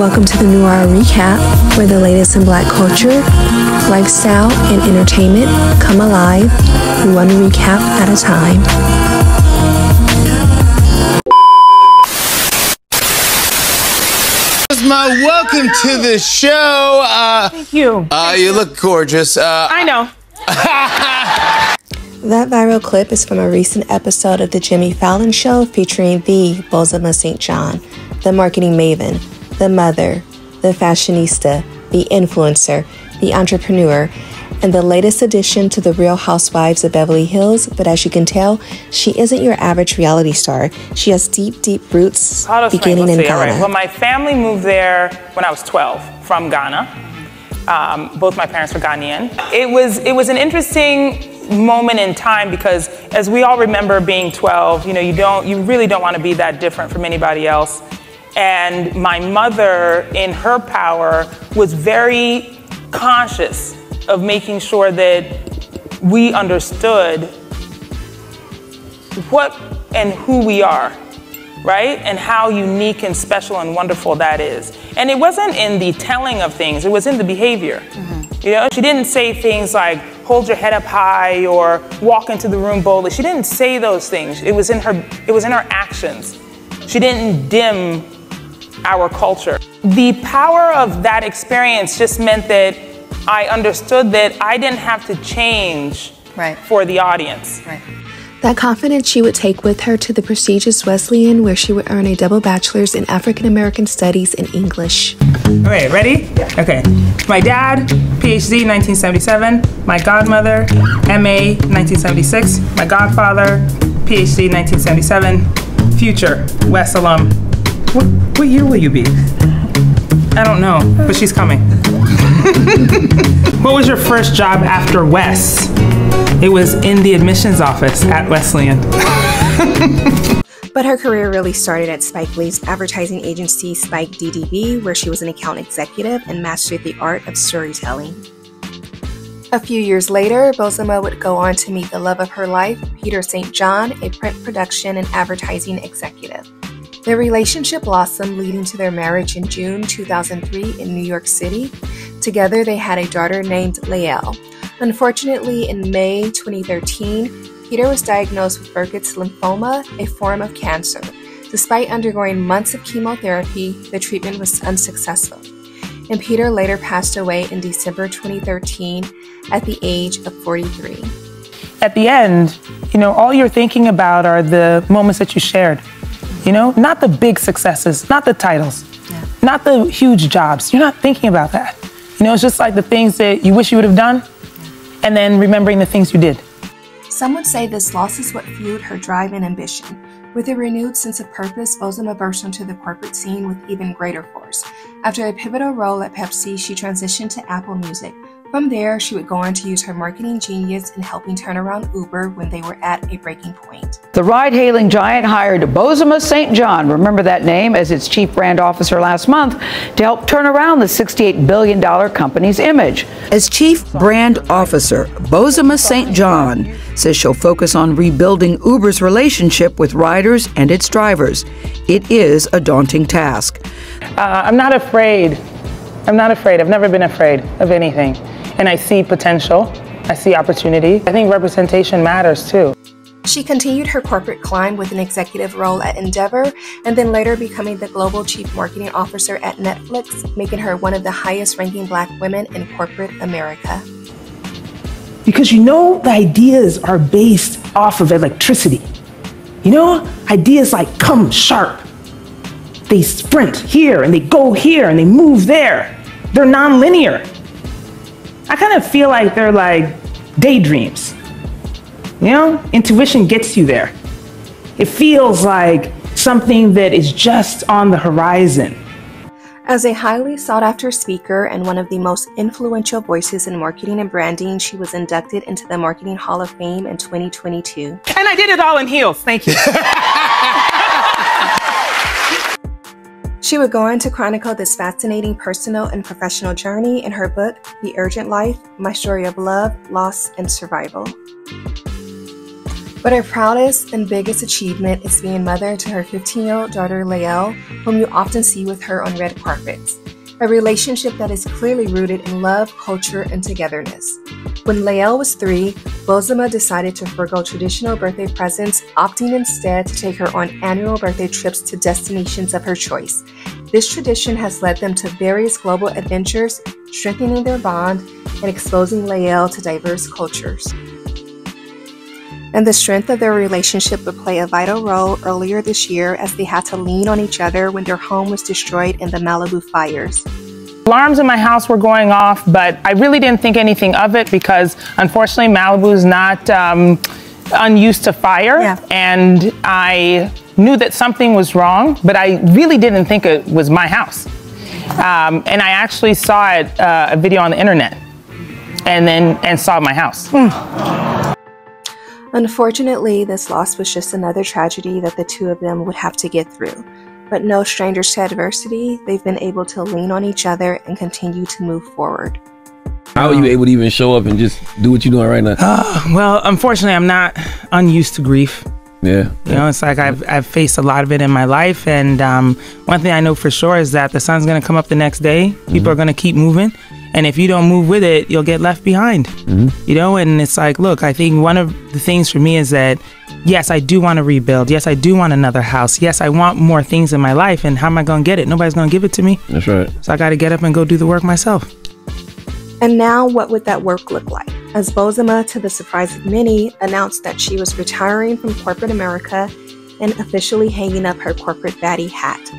Welcome to the New Hour Recap, where the latest in Black culture, lifestyle, and entertainment come alive, one recap at a time. Welcome to the show. Thank you. You look gorgeous. I know. That viral clip is from a recent episode of The Jimmy Fallon Show featuring the Bozoma Saint John, the marketing maven, the mother, the fashionista, the influencer, the entrepreneur, and the latest addition to the Real Housewives of Beverly Hills. But as you can tell, she isn't your average reality star. She has deep, deep roots beginning in Ghana. All right. Well, my family moved there when I was 12 from Ghana. Both my parents were Ghanaian. It was an interesting moment in time because, as we all remember, being 12, you really don't want to be that different from anybody else. And my mother, in her power, was very conscious of making sure that we understood what and who we are, right? And how unique and special and wonderful that is. And it wasn't in the telling of things, it was in the behavior. Mm-hmm. She didn't say things like, hold your head up high or walk into the room boldly. She didn't say those things. It was in her actions. She didn't dim our culture. The power of that experience just meant that I understood that I didn't have to change for the audience. Right. That confidence she would take with her to the prestigious Wesleyan, where she would earn a double bachelor's in African American Studies and English. Okay, ready? Yeah. Okay. My dad, PhD, 1977. My godmother, MA, 1976. My godfather, PhD, 1977. Future, West alum. What year will you be? I don't know, but she's coming. What was your first job after West? It was in the admissions office at Wesleyan. But her career really started at Spike Lee's advertising agency, Spike DDB, where she was an account executive and mastered the art of storytelling. A few years later, Bozoma would go on to meet the love of her life, Peter St. John, a print production and advertising executive. Their relationship blossomed, leading to their marriage in June 2003 in New York City. Together, they had a daughter named Lael. Unfortunately, in May 2013, Peter was diagnosed with Burkitt's lymphoma, a form of cancer. Despite undergoing months of chemotherapy, the treatment was unsuccessful, and Peter later passed away in December 2013 at the age of 43. At the end, all you're thinking about are the moments that you shared. Not the big successes, not the titles, not the huge jobs. You're not thinking about that. It's just like the things that you wish you would have done, and then remembering the things you did. Some would say this loss is what fueled her drive and ambition. With a renewed sense of purpose, Bozoma burst onto the corporate scene with even greater force. After a pivotal role at Pepsi, she transitioned to Apple Music. From there, she would go on to use her marketing genius in helping turn around Uber when they were at a breaking point. The ride-hailing giant hired Bozoma Saint John, remember that name, as its chief brand officer last month to help turn around the $68 billion company's image. As chief brand officer, Bozoma Saint John says she'll focus on rebuilding Uber's relationship with riders and its drivers. It is a daunting task. I'm not afraid. I've never been afraid of anything. And I see potential. I see opportunity. I think representation matters too. She continued her corporate climb with an executive role at Endeavor, and then later becoming the global chief marketing officer at Netflix, making her one of the highest-ranking Black women in corporate America. Because the ideas are based off of electricity. Ideas like come sharp. They sprint here and they go here and they move there. They're non-linear. I kind of feel like they're like daydreams. Intuition gets you there. It feels like something that is just on the horizon. As a highly sought-after speaker and one of the most influential voices in marketing and branding, she was inducted into the Marketing Hall of Fame in 2022. And I did it all in heels. Thank you. She would go on to chronicle this fascinating personal and professional journey in her book, The Urgent Life, My Story of Love, Loss, and Survival. But her proudest and biggest achievement is being mother to her 15-year-old daughter Lael, whom you often see with her on red carpets. A relationship that is clearly rooted in love, culture, and togetherness. When Lael was 3, Bozoma decided to forego traditional birthday presents, opting instead to take her on annual birthday trips to destinations of her choice. This tradition has led them to various global adventures, strengthening their bond and exposing Lael to diverse cultures. And the strength of their relationship would play a vital role earlier this year as they had to lean on each other when their home was destroyed in the Malibu Fires. Alarms in my house were going off, but I really didn't think anything of it because unfortunately Malibu is not unused to fire. Yeah. And I knew that something was wrong, but I really didn't think it was my house. And I actually saw it, a video on the internet and saw my house. Unfortunately, this loss was just another tragedy that the two of them would have to get through. But no strangers to adversity, they've been able to lean on each other and continue to move forward. How are you able to even show up and just do what you're doing right now? Well, unfortunately, I'm not unused to grief. Yeah. You know, it's like I've faced a lot of it in my life. And one thing I know for sure is that the sun's going to come up the next day. People are going to keep moving. And if you don't move with it, you'll get left behind. You know, and it's like, look, I think one of the things for me is that, yes, I do want to rebuild. Yes, I do want another house. Yes, I want more things in my life. And how am I going to get it? Nobody's going to give it to me. That's right. So I got to get up and go do the work myself. And now what would that work look like? As Bozoma, to the surprise of many, announced that she was retiring from corporate America and officially hanging up her corporate baddie hat.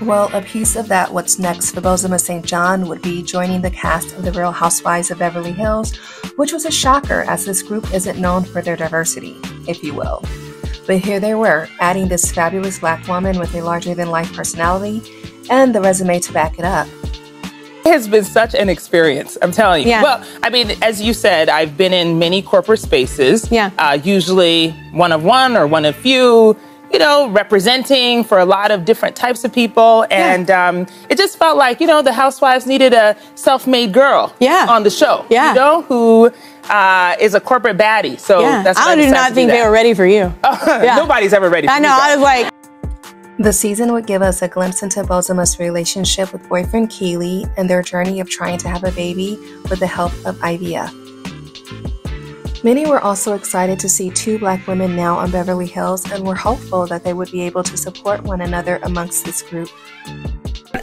Well, a piece of that what's next for Bozoma Saint John would be joining the cast of the Real Housewives of Beverly Hills, which was a shocker as this group isn't known for their diversity, if you will. But here they were, adding this fabulous black woman with a larger-than-life personality and the resume to back it up. It has been such an experience, I'm telling you. Yeah. Well, I mean, as you said, I've been in many corporate spaces. Yeah. Usually one of one or one of few, you know, representing for a lot of different types of people. And it just felt like, you know, the Housewives needed a self-made girl on the show, you know, who is a corporate baddie. So that's why I do not think they were ready for you. Nobody's ever ready for I know, I was like... The season would give us a glimpse into Bozoma's relationship with boyfriend Keely and their journey of trying to have a baby with the help of IVF. Many were also excited to see two black women now on Beverly Hills and were hopeful that they would be able to support one another amongst this group.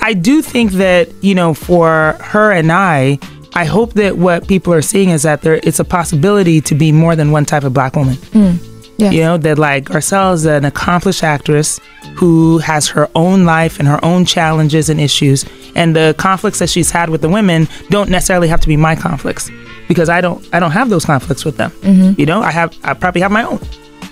I do think that, you know, for her and I hope that what people are seeing is that it's a possibility to be more than one type of black woman. Yes. You know, that like Garcelle is an accomplished actress who has her own life and her own challenges and issues. And the conflicts that she's had with the women don't necessarily have to be my conflicts, because I don't have those conflicts with them. You know, I probably have my own.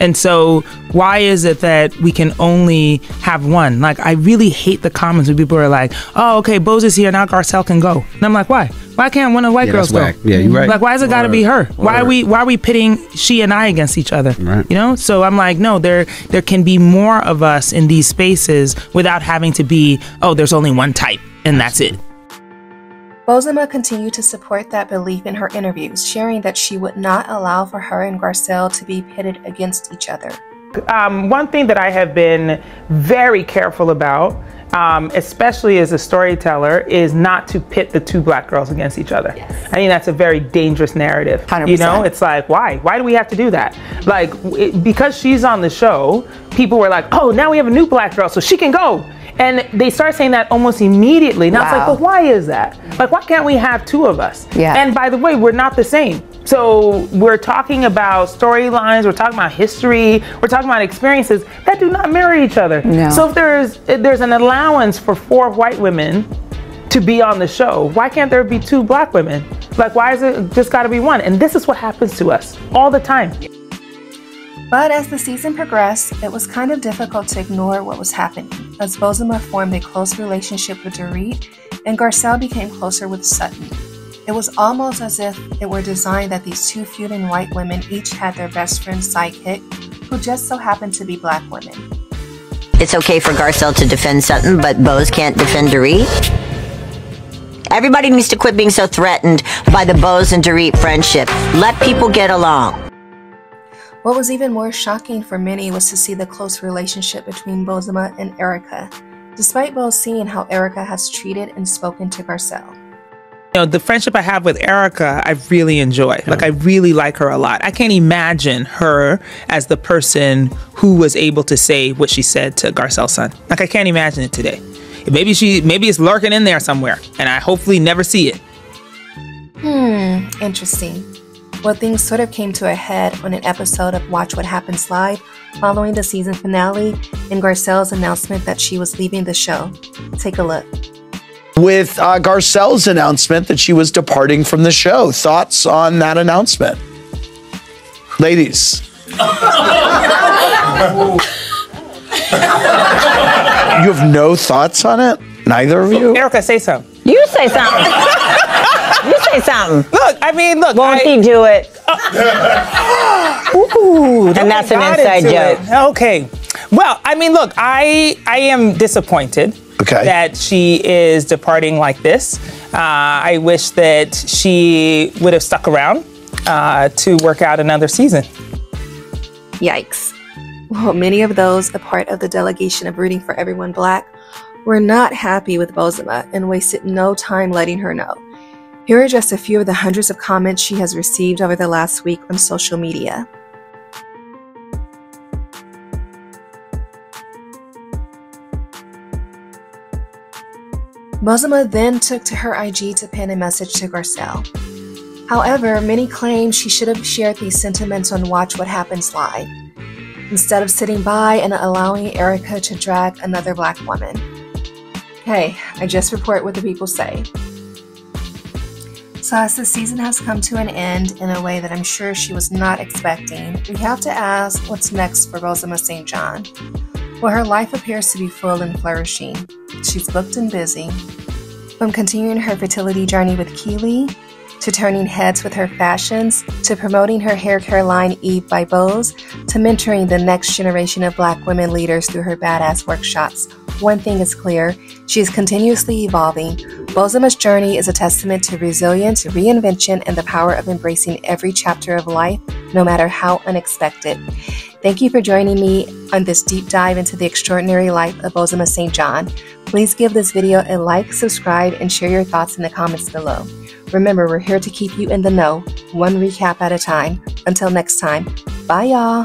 And so why is it that we can only have one? Like, I really hate the comments when people are like, oh, okay, Boz is here, now Garcelle can go. And I'm like, why? Why can't one of the white girls go? Yeah, you're right. Like, why is it got to be her? Why are we pitting she and I against each other? Right. You know? So I'm like, no, there can be more of us in these spaces without having to be, oh, there's only one type and that's it. Bozoma continued to support that belief in her interviews, sharing that she would not allow for her and Garcelle to be pitted against each other. One thing that I have been very careful about, especially as a storyteller, is not to pit the two black girls against each other. Yes. I think that's a very dangerous narrative. 100%. You know, it's like, why? Why do we have to do that? Like, because she's on the show, people were like, oh, now we have a new black girl, so she can go. And they start saying that almost immediately. Now it's like, but why is that? Like, why can't we have two of us? Yeah. And by the way, we're not the same. So we're talking about storylines, we're talking about history, we're talking about experiences that do not mirror each other. No. So if there's an allowance for 4 white women to be on the show, why can't there be 2 black women? Like, why is it just gotta be one? And this is what happens to us all the time. But as the season progressed, it was kind of difficult to ignore what was happening, as Bozoma formed a close relationship with Dorit and Garcelle became closer with Sutton. It was almost as if it were designed that these two feuding white women each had their best friend sidekick, who just so happened to be black women. It's okay for Garcelle to defend Sutton, but Boz can't defend Dorit? Everybody needs to quit being so threatened by the Boz and Dorit friendship. Let people get along. What was even more shocking for many was to see the close relationship between Bozoma and Erica, despite both seeing how Erica has treated and spoken to Garcelle. You know, the friendship I have with Erica, I really enjoy. Like, I really like her a lot. I can't imagine her as the person who was able to say what she said to Garcelle's son. Like, I can't imagine it today. Maybe it's lurking in there somewhere, and I hopefully never see it. Interesting. Well, things sort of came to a head on an episode of Watch What Happens Live following the season finale and Garcelle's announcement that she was leaving the show. Take a look. With Garcelle's announcement that she was departing from the show. Thoughts on that announcement? Ladies. You have no thoughts on it? Neither of you? Erica, say something. You say something. You say something. Look, Won't he do it? Ooh, and that's an inside joke. Okay. Well, I mean, look, I am disappointed that she is departing like this. I wish that she would have stuck around to work out another season. Yikes. Well, many of those a part of the delegation of Rooting for Everyone Black were not happy with Bozoma and wasted no time letting her know. Here are just a few of the hundreds of comments she has received over the last week on social media. Bozoma then took to her IG to pin a message to Garcelle. However, many claim she should have shared these sentiments on Watch What Happens Live, instead of sitting by and allowing Erica to drag another Black woman. Hey, I just report what the people say. So as the season has come to an end in a way that I'm sure she was not expecting, we have to ask what's next for Bozoma Saint John. Well, her life appears to be full and flourishing. She's booked and busy. From continuing her fertility journey with Keely, to turning heads with her fashions, to promoting her hair care line Eve by Boz, to mentoring the next generation of Black women leaders through her badass workshops. One thing is clear, she is continuously evolving. Bozoma's journey is a testament to resilience, reinvention, and the power of embracing every chapter of life, no matter how unexpected. Thank you for joining me on this deep dive into the extraordinary life of Bozoma Saint John. Please give this video a like, subscribe, and share your thoughts in the comments below. Remember, we're here to keep you in the know, one recap at a time. Until next time, bye y'all.